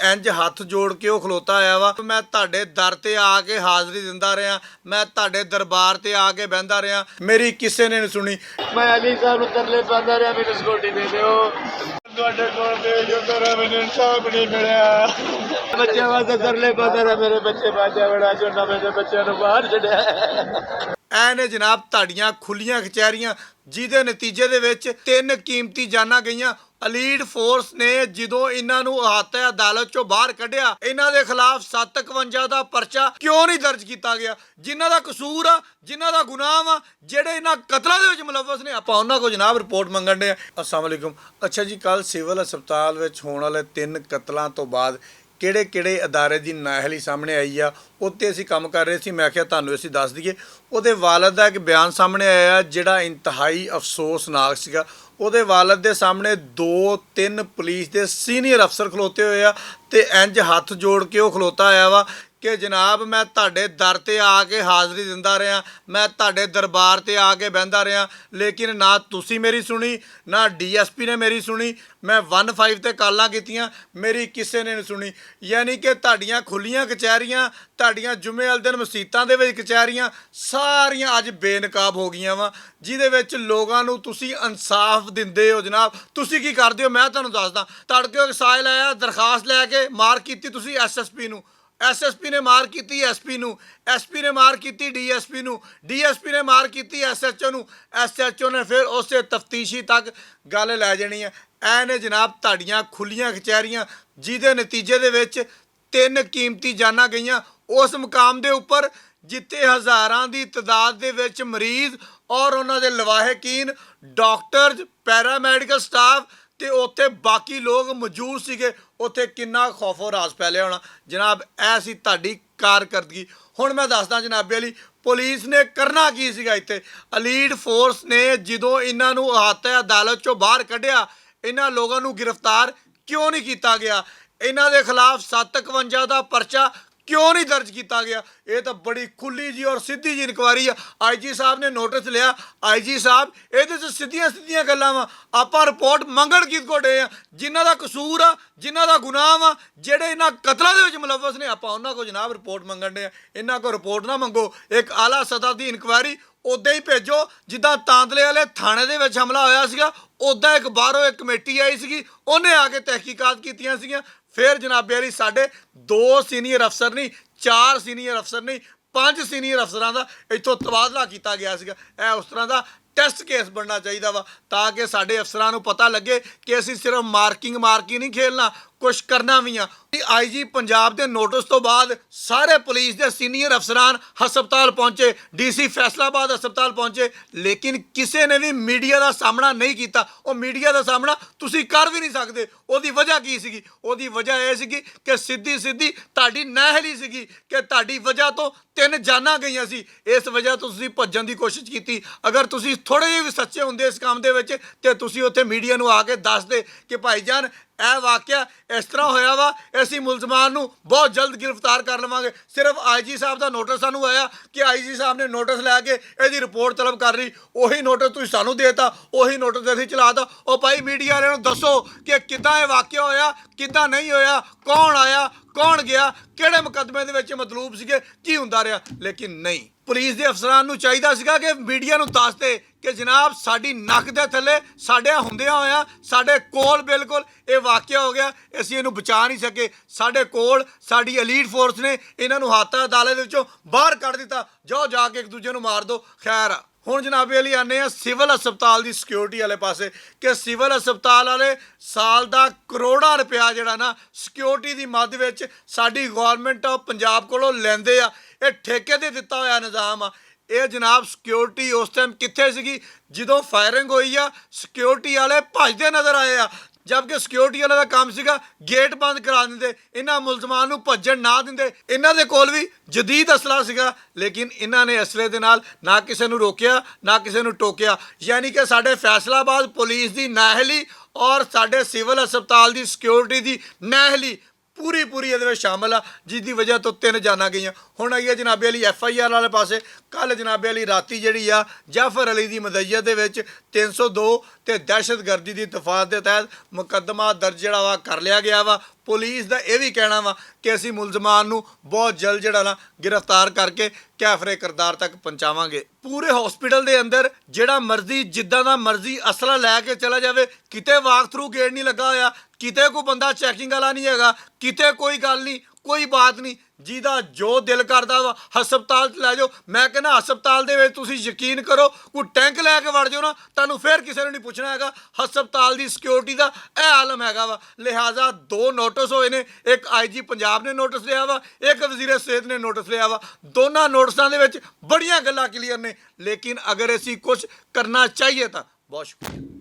इंज हथ जोड़ के वो खलोता आया वा। मैं तुहाडे दर ते आके हाज़री दिंदा रहा, मैं तुहाडे दरबार ते आके बहिंदा रहा, मेरी किसी ने नहीं सुनी। मैं अली साहब नूं तरले पांदा रहा, मैनूं सिक्योरिटी दे दिओ। तुहाडे कोल ते जो करो, मैनूं इंसाफ नहीं मिलिया। बच्चों वास्ते तरले पांदा रहा, मेरे बच्चे बाजा बड़ा चोना, मेरे बच्चों नूं बाहर छड्डिया। ਐ ਨੇ ਜਨਾਬ ਤੁਹਾਡੀਆਂ ਖੁੱਲੀਆਂ ਕਚਹਿਰੀਆਂ, ਜਿਹਦੇ ਨਤੀਜੇ ਦੇ ਵਿੱਚ 3 ਕੀਮਤੀ ਜਾਨਾਂ ਗਈਆਂ। ਅਲੀਟ ਫੋਰਸ ਨੇ ਜਦੋਂ ਇਹਨਾਂ ਨੂੰ ਅਹਾਤਾ ਅਦਾਲਤ ਚੋਂ ਬਾਹਰ ਕੱਢਿਆ, ਇਹਨਾਂ ਦੇ ਖਿਲਾਫ 751 ਦਾ ਪਰਚਾ ਕਿਉਂ ਨਹੀਂ ਦਰਜ ਕੀਤਾ ਗਿਆ? ਜਿਨ੍ਹਾਂ ਦਾ ਕਸੂਰ ਆ, ਜਿਨ੍ਹਾਂ ਦਾ ਗੁਨਾਹ ਵਾ, ਜਿਹੜੇ ਇਹਨਾਂ ਕਤਲਾਂ ਦੇ ਵਿੱਚ ਮੁਲਵਸ ਨੇ, ਆਪਾਂ ਉਹਨਾਂ ਕੋਲ ਜਨਾਬ ਰਿਪੋਰਟ ਮੰਗਣ ਦੇ ਆ। अस्सलाम वालेकुम। अच्छा जी, कल सिविल हस्पताल ਵਿੱਚ ਹੋਣ ਵਾਲੇ 3 ਕਤਲਾਂ ਤੋਂ ਬਾਅਦ ਕਿਹੜੇ ਅਦਾਰੇ ਦੀ ਨਾਅਹਲੀ ਸਾਹਮਣੇ ਆਈ ਆ, ਉੱਤੇ ਅਸੀਂ ਕੰਮ ਕਰ ਰਹੇ ਸੀ। ਮੈਂ ਕਿਹਾ ਤੁਹਾਨੂੰ ਅਸੀਂ ਦੱਸ ਦਈਏ। ਉਹਦੇ ਵਾਲਦ ਦਾ ਇੱਕ ਬਿਆਨ ਸਾਹਮਣੇ ਆਇਆ ਜਿਹੜਾ ਇੰਤਹਾਈ ਅਫਸੋਸਨਾਕ ਸੀਗਾ। ਉਹਦੇ ਵਾਲਦ ਦੇ ਸਾਹਮਣੇ 2-3 ਪੁਲਿਸ ਦੇ ਸੀਨੀਅਰ ਅਫਸਰ ਖਲੋਤੇ ਹੋਏ ਆ ਤੇ ਇੰਜ ਹੱਥ ਜੋੜ ਕੇ ਉਹ ਖਲੋਤਾ ਆਇਆ ਵਾ कि जनाब मैं तुहाडे दर ते आके हाज़री दिंदा रहा, मैं तुहाडे दरबार ते आके बहिंदा रहा, लेकिन ना तुसी मेरी सुनी, ना DSP ने मेरी सुनी। मैं 1-5 ते कालां कीतियां, मेरी किसी ने नहीं सुनी। यानी कि तुहाडियां खुलियां कचहरियां, तुहाडियां जुमे वाले दिन मसीतां दे विच कचहरियां सारियां अज बेनकाब हो गईयां वा, जिहदे विच लोगां नूं तुसी इंसाफ दिंदे हो। जनाब तुसी की करदे हो मैं तुहानूं दसदा। तड़के साइल आया दरखास्त लैके मार कीती तुसी SSP नूं, SSP ने मार की SP नूं, SP ने मार की DSP नूं, DSP ने मार की SHO नूं, SHO ने फिर उसे तफ्तीशी तक गल लै जानी है। ऐ ने जनाब तुहाडियां खुलियां कचहरियां, जिहदे नतीजे दे विच 3 कीमती जानां गईयां उस मुकाम दे उपर जिथे हज़ारां दी तदाद दे विच मरीज़ और उन्हां दे लवाहकीन, डॉक्टर, पैरामैडिकल स्टाफ ਤੇ ਉੱਥੇ ਬਾਕੀ ਲੋਕ ਮੌਜੂਦ ਸੀਗੇ। ਉੱਥੇ ਕਿੰਨਾ ਖੌਫੋ ਰਾਜ ਫੈਲਿਆ ਹੋਣਾ। ਜਨਾਬ ਇਹ ਸੀ ਤੁਹਾਡੀ ਕਾਰਕਰਦਗੀ। ਹੁਣ ਮੈਂ ਦੱਸਦਾ ਜਨਾਬੇ ਅਲੀ, ਪੁਲਿਸ ਨੇ ਕਰਨਾ ਕੀ ਸੀਗਾ ਇੱਥੇ। ਅਲੀਟ ਫੋਰਸ ਨੇ ਜਦੋਂ ਇਹਨਾਂ ਨੂੰ ਅਹਾਤਾ ਅਦਾਲਤ ਚੋਂ ਬਾਹਰ ਕੱਢਿਆ, ਇਹਨਾਂ ਲੋਕਾਂ ਨੂੰ ਗ੍ਰਿਫਤਾਰ ਕਿਉਂ ਨਹੀਂ ਕੀਤਾ ਗਿਆ? ਇਹਨਾਂ ਦੇ ਖਿਲਾਫ 751 ਦਾ ਪਰਚਾ क्यों नहीं दर्ज किया गया? ये तो बड़ी खुली जी और सीधी जी इंक्वायरी है। IG साहब ने नोटिस लिया। IG साहब ये सीधियां सीधियां गल्लां वा, आपां रिपोर्ट मंगण किस को डे आ? जिन्हां दा कसूर आ, जिन्हां दा गुनाह वा, ਜਿਹੜੇ ਇਹਨਾਂ ਕਤਲਾਂ ਦੇ ਵਿੱਚ ਮੁਲਵਸ ਨੇ, ਆਪਾਂ ਉਹਨਾਂ ਕੋਲ ਜਨਾਬ ਰਿਪੋਰਟ ਮੰਗਣ ਦੇ ਆ। ਇਹਨਾਂ ਕੋਲ ਰਿਪੋਰਟ ਨਾ ਮੰਗੋ, ਇੱਕ ਆਲਾ ਸਤਹ ਦੀ ਇਨਕੁਆਇਰੀ ਉੱਦਾਂ ਹੀ ਭੇਜੋ ਜਿੱਦਾਂ ਤਾਂਦਲੇ ਵਾਲੇ ਥਾਣੇ ਦੇ ਵਿੱਚ ਹਮਲਾ ਹੋਇਆ ਸੀਗਾ। ਉੱਦਾਂ ਇੱਕ ਬਾਹਰੋਂ ਇੱਕ ਕਮੇਟੀ ਆਈ ਸੀਗੀ, ਉਹਨੇ ਆ ਕੇ ਤਹਿਕੀਕਾਤ ਕੀਤੀਆਂ ਸੀਗੀਆਂ। फिर जनाबे अली साढ़े 2 सीनियर अफसर नहीं, 4 सीनियर अफसर नहीं, 5 सीनियर अफसरां दा इत्थों तबादला किया गया सीगा। उस तरह का टेस्ट केस बनना चाहिए वा, ताकि साढ़े अफसरां नूं पता लगे कि असीं सिर्फ मार्किंग नहीं खेलना, कुछ करना भी आ। IG पंजाब के नोटिस तो बाद सारे पुलिस के सीनियर अफसरान हस्पताल पहुँचे, DC फैसलाबाद हस्पताल पहुँचे, लेकिन किसी ने भी मीडिया का सामना नहीं किया। वो मीडिया का सामना तुसी कर भी नहीं सकते। ਉਹਦੀ वजह की सी? ਉਹਦੀ वजह यह सी कि सीधी सीधी ਤੁਹਾਡੀ ਨਾਅਹਲੀ ਸੀ कि ਤੁਹਾਡੀ वजह तो 3 ਜਾਨਾਂ ਗਈਆਂ ਸੀ। इस वजह तो ਤੁਸੀਂ ਭੱਜਣ ਦੀ ਕੋਸ਼ਿਸ਼ ਕੀਤੀ। अगर ਤੁਸੀਂ थोड़े ਜਿਹੇ ਵੀ ਸੱਚੇ ਹੁੰਦੇ ਇਸ ਕੰਮ ਦੇ ਵਿੱਚ ਤੇ ਤੁਸੀਂ ਉੱਥੇ ਮੀਡੀਆ ਨੂੰ ਆ ਕੇ ਦੱਸਦੇ ਕਿ ਭਾਈਜਾਨ ਇਹ ਵਾਕਿਆ ਇਸ ਤਰ੍ਹਾਂ ਹੋਇਆ ਵਾ, ਅਸੀਂ ਮੁਲਜ਼ਮਾਨ ਨੂੰ ਬਹੁਤ ਜਲਦ ਗ੍ਰਿਫਤਾਰ ਕਰ ਲਵਾਂਗੇ। ਸਿਰਫ IG ਸਾਹਿਬ ਦਾ ਨੋਟਿਸ ਸਾਨੂੰ ਆਇਆ ਕਿ IG ਸਾਹਿਬ ਨੇ ਨੋਟਿਸ ਲੈ ਕੇ ਇਹਦੀ ਰਿਪੋਰਟ ਤਲਬ ਕਰ ਲਈ। ਉਹੀ ਨੋਟਿਸ ਤੁਸੀਂ ਸਾਨੂੰ ਦੇਤਾ, ਉਹੀ ਨੋਟਿਸ ਅਸੀਂ ਚਲਾਤਾ। ਉਹ ਭਾਈ ਮੀਡੀਆ ਵਾਲਿਆਂ ਨੂੰ ਦੱਸੋ ਕਿ ਕਿੱਦਾਂ ਇਹ ਵਾਕਿਆ ਹੋਇਆ, ਕਿੱਦਾਂ ਨਹੀਂ ਹੋਇਆ, ਕੌਣ ਆਇਆ, ਕੌਣ ਗਿਆ, ਕਿਹੜੇ ਮੁਕੱਦਮੇ ਦੇ ਵਿੱਚ ਮਤਲੂਬ ਸੀਗੇ, ਕੀ ਹੁੰਦਾ ਰਿਹਾ। ਲੇਕਿਨ ਨਹੀਂ, ਪੁਲਿਸ ਦੇ ਅਫਸਰਾਂ ਨੂੰ ਚਾਹੀਦਾ ਸੀਗਾ ਕਿ ਮੀਡੀਆ ਨੂੰ ਦੱਸਦੇ ਕਿ ਜਨਾਬ ਸਾਡੀ ਨੱਕ ਦੇ ਥੱਲੇ ਸਾਡੇ ਹੁੰਦਿਆਂ ਹੋਇਆ ਸਾਡੇ ਕੋਲ ਬਿਲਕੁਲ ਇਹ ਵਾਕਿਆ ਹੋ ਗਿਆ, ਅਸੀਂ ਇਹਨੂੰ ਬਚਾ ਨਹੀਂ ਸਕੇ। ਸਾਡੇ ਕੋਲ ਸਾਡੀ ਅਲੀਟ ਫੋਰਸ ਨੇ ਇਹਨਾਂ ਨੂੰ ਹਾਤਾ ਅਦਾਲਤ ਦੇ ਵਿੱਚੋਂ ਬਾਹਰ ਕੱਢ ਦਿੱਤਾ। ਜਾਓ ਜਾ ਕੇ ਇੱਕ ਦੂਜੇ ਨੂੰ ਮਾਰ ਦਿਓ। ਖੈਰ ਆ, ਹੁਣ ਜਨਾਬੇ ਅਲੀ ਆਨੇ ਆ ਸਿਵਲ ਹਸਪਤਾਲ ਦੀ ਸਿਕਿਉਰਿਟੀ ਵਾਲੇ ਪਾਸੇ ਕਿ ਸਿਵਲ ਹਸਪਤਾਲ ਵਾਲੇ ਸਾਲ ਦਾ ਕਰੋੜਾਂ ਰੁਪਇਆ ਜਿਹੜਾ ਨਾ ਸਿਕਿਉਰਿਟੀ ਦੀ ਮੱਦ ਵਿੱਚ ਸਾਡੀ ਗੌਰਮੈਂਟ ਆਫ ਪੰਜਾਬ ਕੋਲੋਂ ਲੈਂਦੇ ਆ। ਇਹ ਠੇਕੇ ਤੇ ਦਿੱਤਾ ਹੋਇਆ ਨਿਜ਼ਾਮ ਆ। ਇਹ ਜਨਾਬ ਸਿਕਿਉਰਿਟੀ ਉਸ ਟਾਈਮ ਕਿੱਥੇ ਸੀਗੀ ਜਦੋਂ ਫਾਇਰਿੰਗ ਹੋਈ ਆ? ਸਿਕਿਉਰਿਟੀ ਵਾਲੇ ਭੱਜਦੇ ਨਜ਼ਰ ਆਏ ਆ, जबकि सिक्योरिटी वाले का काम सीगा गेट बंद करा देंगे, इन्हां मुलजमान नूं भज्जण ना दिंदे। इन्हां दे कोल भी जदीद असला सीगा, लेकिन इन्हां ने असले दे नाल ना किसी नूं रोकिया ना किसी नूं टोकिया। यानी कि साडे फैसलाबाद पुलिस की नाअहली और साडे सिविल हस्पताल की सिक्योरिटी की नाअहली ਪੂਰੀ ਇਹਦੇ ਵਿੱਚ ਸ਼ਾਮਲ ਆ, ਜਿਸ ਦੀ ਵਜ੍ਹਾ ਤੋਂ 3 ਜਾਨਾਂ ਗਈਆਂ। ਹੁਣ ਆਈ ਹੈ ਜਨਾਬੇ ਵਾਲੀ FIR ਵਾਲੇ ਪਾਸੇ। ਕੱਲ ਜਨਾਬੇ ਵਾਲੀ ਰਾਤੀ ਜਿਹੜੀ ਆ ਜਾਫਰ ਅਲੀ ਦੀ ਮਦਈਅਤ ਦੇ ਵਿੱਚ 302 ਤੇ ਦਹਿਸ਼ਤਗਰਦੀ ਦੀ ਦਫਾਤ ਦੇ ਤਹਿਤ ਮੁਕੱਦਮਾ ਦਰਜ ਜਿਹੜਾ ਵਾ ਕਰ ਲਿਆ ਗਿਆ ਵਾ। ਪੁਲਿਸ ਦਾ ਇਹ ਵੀ ਕਹਿਣਾ ਵਾ ਕਿ ਅਸੀਂ ਮੁਲਜ਼ਮਾਨ ਨੂੰ ਬਹੁਤ ਜਲਦ ਜਿਹੜਾ ਨਾ ਗ੍ਰਿਫਤਾਰ ਕਰਕੇ ਕੈਫਰੇ ਕਿਰਦਾਰ ਤੱਕ ਪਹੁੰਚਾਵਾਂਗੇ। ਪੂਰੇ ਹਸਪੀਟਲ ਦੇ ਅੰਦਰ ਜਿਹੜਾ ਮਰਜ਼ੀ ਜਿੱਦਾਂ ਦਾ ਮਰਜ਼ੀ ਅਸਲਾ ਲੈ ਕੇ ਚਲਾ ਜਾਵੇ, ਕਿਤੇ ਵਾਕ ਥਰੂ ਗੇਟ ਨਹੀਂ ਲੱਗਾ ਹੋਇਆ, ਕਿਤੇ ਕੋਈ ਬੰਦਾ ਚੈਕਿੰਗ ਵਾਲਾ ਨਹੀਂ ਹੈਗਾ, ਕਿਤੇ ਕੋਈ ਗੱਲ ਨਹੀਂ, ਕੋਈ ਬਾਤ ਨਹੀਂ। ਜਿਹਦਾ ਜੋ ਦਿਲ ਕਰਦਾ ਵਾ ਹਸਪਤਾਲ 'ਚ ਲੈ ਜਾਓ। ਮੈਂ ਕਹਿੰਦਾ ਹਸਪਤਾਲ ਦੇ ਵਿੱਚ ਤੁਸੀਂ ਯਕੀਨ ਕਰੋ, ਕੋਈ ਟੈਂਕ ਲੈ ਕੇ ਵੜ ਜਾਓ ਨਾ, ਤੁਹਾਨੂੰ ਫਿਰ ਕਿਸੇ ਨੂੰ ਨਹੀਂ ਪੁੱਛਣਾ ਹੈਗਾ। ਹਸਪਤਾਲ ਦੀ ਸਿਕਿਉਰਿਟੀ ਦਾ ਇਹ ਆਲਮ ਹੈਗਾ ਵਾ। ਲਿਹਾਜ਼ਾ 2 ਨੋਟਿਸ ਹੋਏ ਨੇ, ਇੱਕ IG ਪੰਜਾਬ ਨੇ ਨੋਟਿਸ ਲਿਆ ਵਾ, ਇੱਕ ਵਜ਼ੀਰ ਸਿਹਤ ਨੇ ਨੋਟਿਸ ਲਿਆ ਵਾ। ਦੋਨਾਂ ਨੋਟਿਸਾਂ ਦੇ ਵਿੱਚ ਬੜੀਆਂ ਗੱਲਾਂ ਕਲੀਅਰ ਨੇ, ਲੇਕਿਨ ਅਗਰ ਅਸੀਂ ਕੁਝ ਕਰਨਾ ਚਾਹੀਏ ਤਾਂ ਬਹੁਤ ਸ਼ੁਕਰੀਆ।